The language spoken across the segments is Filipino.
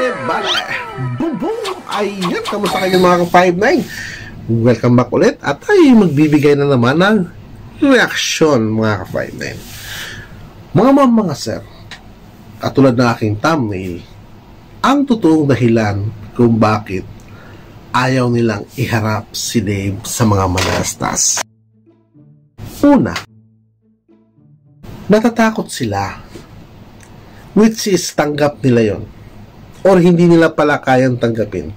everybody! Boom boom! Ayan, kamusta kayo mga ka-59? Welcome back ulit at ay magbibigay na naman ng reaksyon mga ka-59. Mga sir, katulad ng aking thumbnail, ang totoong dahilan kung bakit ayaw nilang iharap si Dave sa mga manalastas. Una, natatakot sila, which is tanggap nila yon, or hindi nila pala kayang tanggapin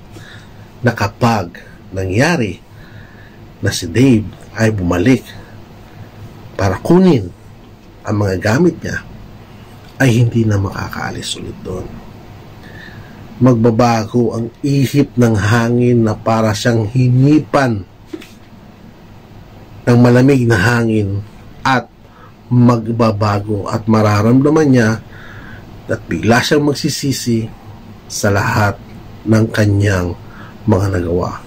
na kapag nangyari na si Dave ay bumalik para kunin ang mga gamit niya, ay hindi na makakaalis ulit doon. Magbabago ang ihip ng hangin na para siyang hinipan ng malamig na hangin, at magbabago at mararamdaman niya at bigla siyang magsisisi sa lahat ng kanyang mga nagawa.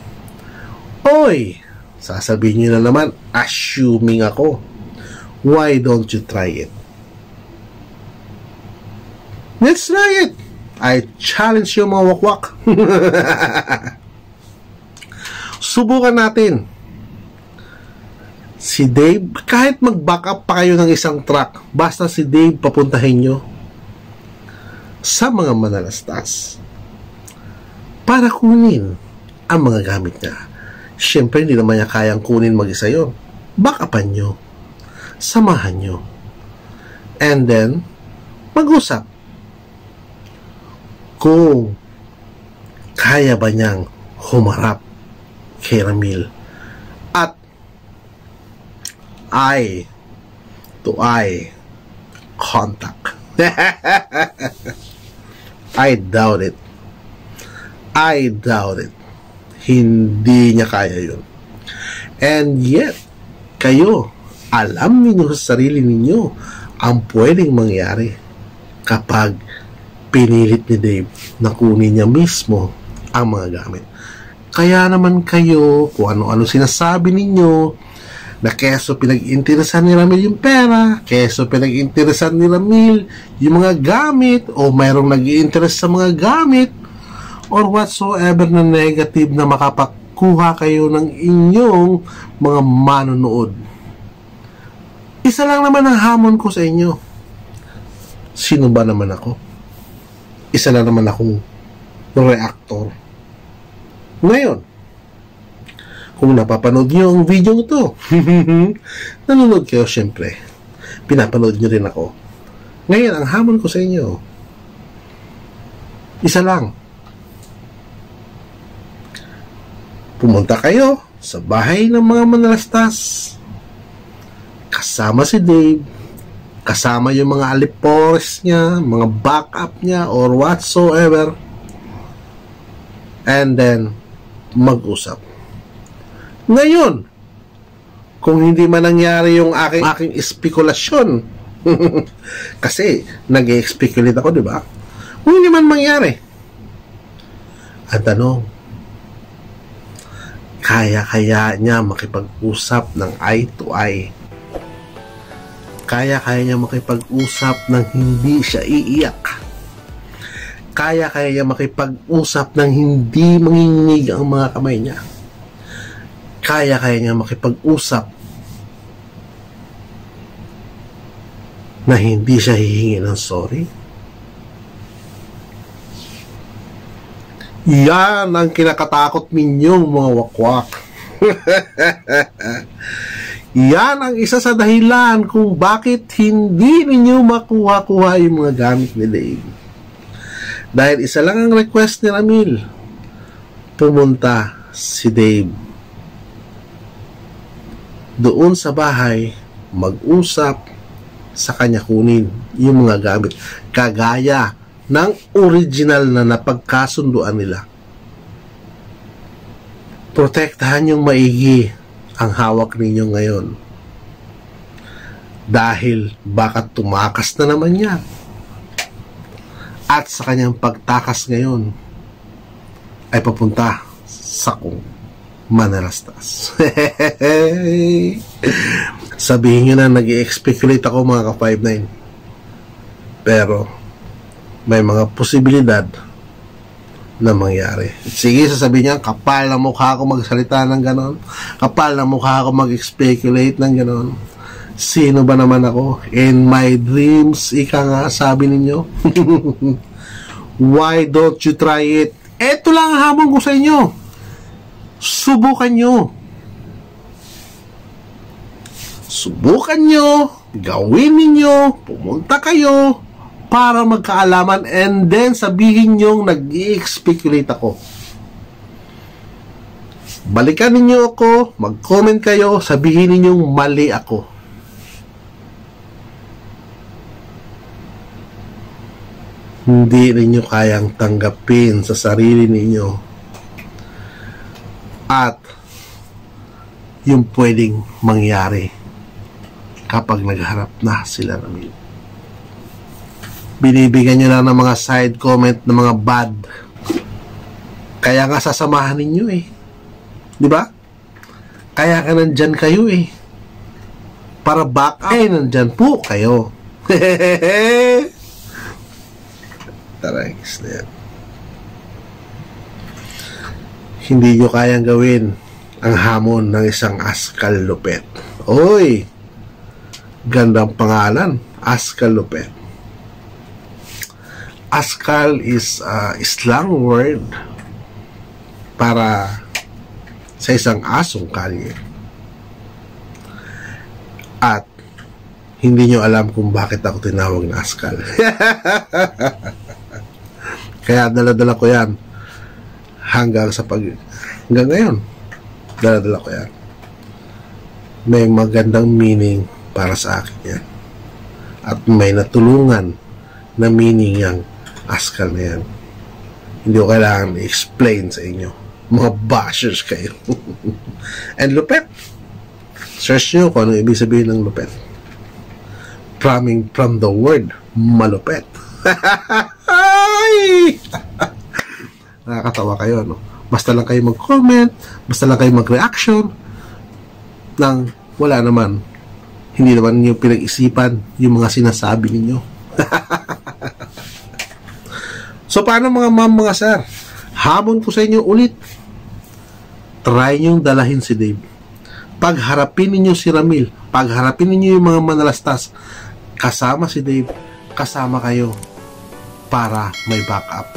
Oy, sasabihin niyo na naman, assuming ako, why don't you try it? Let's try it! I challenge you mga wakwak. Subukan natin. Si Dave, kahit mag-back up pa kayo ng isang truck, basta si Dave papuntahin nyo sa mga manalastas para kunin ang mga gamit niya. Siyempre, hindi naman niya kayang kunin mag-isa yun. Back upan nyo. Samahan nyo. And then, mag-usap. Kung kaya ba niyang humarap kay Ramil at eye to eye contact. I doubt it. I doubt it. Hindi niya kaya yun. And yet, kayo, alam niyo sa sarili ninyo ang pwedeng mangyari kapag pinilit ni Dave na kunin niya mismo ang mga gamit. Kaya naman kayo, kung ano-ano sinasabi ninyo, na keso pinag-interesan ni Ramil yung pera, keso pinag-interesan ni Ramil yung mga gamit, o mayroong nag-i-interest sa mga gamit, or whatsoever na negative na makapakuha kayo ng inyong mga manonood. Isa lang naman ang hamon ko sa inyo. Sino ba naman ako? Isa lang naman akong reactor. Ngayon, kung napapanood nyo ang video ito, nanonood kayo syempre. Pinapanood nyo rin ako. Ngayon, ang hamon ko sa inyo, isa lang. Pumunta kayo sa bahay ng mga manalastas. Kasama si Dave. Kasama yung mga alipores niya, mga backup niya, or whatsoever. And then, mag-usap. Ngayon, kung hindi man nangyari yung aking espekulasyon, kasi nag-e-speculate ako, di ba? Kung hindi man mangyari, ang tanong, kaya niya makipag-usap ng eye to eye? Kaya niya makipag-usap ng hindi siya iiyak? Kaya niya makipag-usap ng hindi manginginig ang mga kamay niya? Kaya niya makipag-usap na hindi siya hihingi ng sorry? Yan ang kinakatakot ninyong mga wakwak. Yan ang isa sa dahilan kung bakit hindi ninyo makuha-kuha yung mga gamit ni Dave. Dahil isa lang ang request ni Ramil. Pumunta si Dave doon sa bahay, mag-usap, sa kanya kunin yung mga gamit. Kagaya ng original na napagkasunduan nila. Protektahan yung maigi ang hawak ninyo ngayon. Dahil baka tumakas na naman yan. At sa kanyang pagtakas ngayon, ay papunta sa kung manalastas. Sabihin nyo na nag-i-speculate ako mga ka-59. Pero may mga posibilidad na mangyari. Sige, sasabihin niya, kapal na mukha ako magsalita ng ganon. Kapal na mukha ako mag-speculate ng ganon. Sino ba naman ako? In my dreams, ika nga, sabi ninyo. Why don't you try it? Eto lang ang hamon ko sa inyo. Subukan nyo. Subukan nyo. Gawin ninyo. Pumunta kayo para magkaalaman, and then sabihin nyo nag-i-speculate ako. Balikan ninyo ako, mag-comment kayo, sabihin ninyo mali ako. Hindi ninyo kayang tanggapin sa sarili ninyo at yung pwedeng mangyari kapag nagharap na sila namin. Binibigyan nyo lang ng mga side comment ng mga bad. Kaya nga sasamahan ninyo eh. Di ba? Kaya ka nandyan kayo eh. Para back up, ay nandyan po kayo. Tarangis na yan. Hindi nyo kayang gawin ang hamon ng isang Askal Lupet. Oy! Gandang pangalan. Askal Lupet. Askal is a slang word para sa isang asong kalye. At hindi nyo alam kung bakit ako tinawag na Askal. Kaya dala-dala ko yan hanggang ngayon. Dala-dala ko yan. May magandang meaning para sa akin yan. At may natulungan na meaning yung Askal na yan. Hindi ko kailangan i-explain sa inyo. Mga bashers kayo. And Lupet, search nyo kung anong ibig sabihin ng Lupet. From the word malupet. Ay! Nakakatawa kayo, no? Basta lang kayo mag-comment, basta lang kayo mag-reaction nang wala naman, hindi naman niyo pinag-isipan yung mga sinasabi ninyo. So, paano mga ma'am, mga sir? Hamon ko sa inyo ulit. Try nyong dalahin si Dave. Pagharapin ninyo si Ramil. Pagharapin ninyo yung mga manalastas. Kasama si Dave. Kasama kayo para may backup.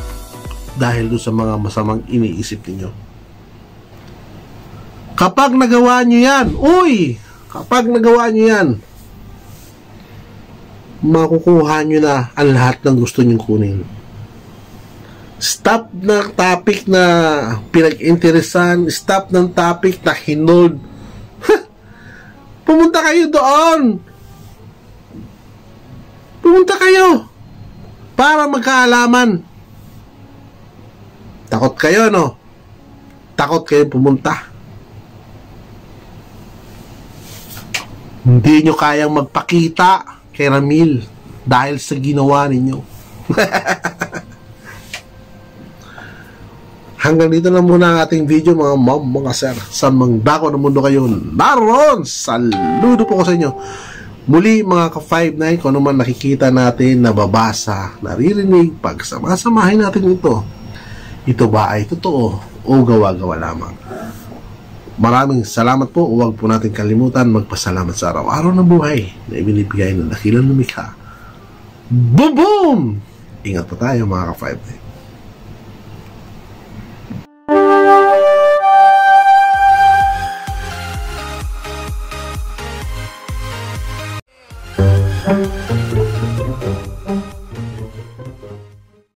Dahil doon sa mga masamang iniisip ninyo. Kapag nagawa nyo yan, kapag nagawa nyo yan, makukuha nyo na ang lahat ng gusto nyong kunin. Stop ng topic na pinag-interesan. Stop ng topic na hinold. Pumunta kayo doon. Pumunta kayo para magkaalaman. Takot kayo, no? Takot kayo pumunta. Hindi nyo kayang magpakita kay Ramil dahil sa ginawa ninyo. Hanggang dito na muna ang ating video, mga ma'am, mga sir. Sa mang dako ng mundo kayo naroon, saludo po ko sa inyo. Muli mga ka-5-9, kung ano man nakikita natin, nababasa, naririnig, pagsamasamahin natin ito ba ay totoo o gawa-gawa lamang? Maraming salamat po. Huwag po natin kalimutan magpasalamat sa araw-araw ng buhay na ibinibigay ng dakilang lumikha. Boom! Boom! Ingat po tayo mga ka-5-9.